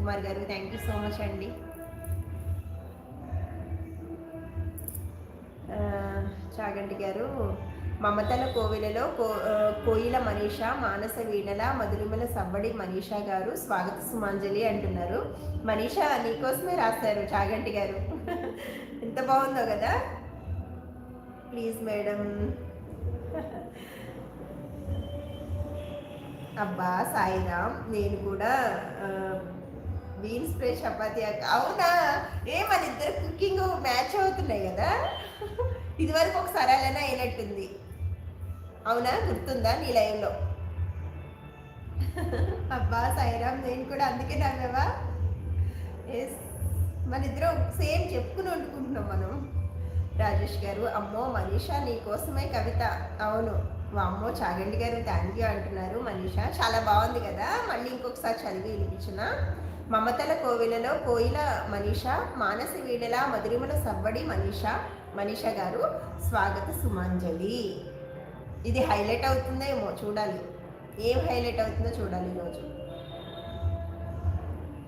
కుమార్ గారు, thank you so much అండి. చాగంటి గారు, మమతల కోవిలలో కోయిల మనీష, మానస వీణల మధురిమల సవ్వడి మనీషా గారు స్వాగత సుమాంజలి అంటున్నారు. మనీషా నీకోసమే రాస్తారు చాగంటి గారు. ఎంత బాగుందో కదా. Please madam. అబ్బా సాయిరామ్, నేను కూడా బీన్ స్ప్రే చపాతీ. అవునా, మన ఇద్దరు కుకింగ్ మ్యాచ్ అవుతున్నాయి కదా. ఇదివరకు ఒకసారి అలానే అయినట్టుంది. అవునా, గుర్తుందా నీ లైవ్లో? అబ్బా సాయిరామ్, నేను కూడా అందుకే నవ్వావా. ఎస్, మన ఇద్దరం సేమ్ చెప్పుకుని వండుకుంటున్నాం మనం. రాజేష్ గారు, అమ్మో మనీషా నీకోసమే కవిత. అవును, అమ్మో చాగండి గారు థ్యాంక్ యూ అంటున్నారు. మనీషా చాలా బాగుంది కదా, మళ్ళీ ఇంకొకసారి చదివి వినిపించిన. మమతల కోవిలలో కోయిల మనీష, మానస వీడల మధురిమల సవ్వడి మనీష గారు స్వాగత సుమాంజలి. ఇది హైలైట్ అవుతుందేమో చూడాలి, ఏం హైలైట్ అవుతుందో చూడాలి ఈరోజు.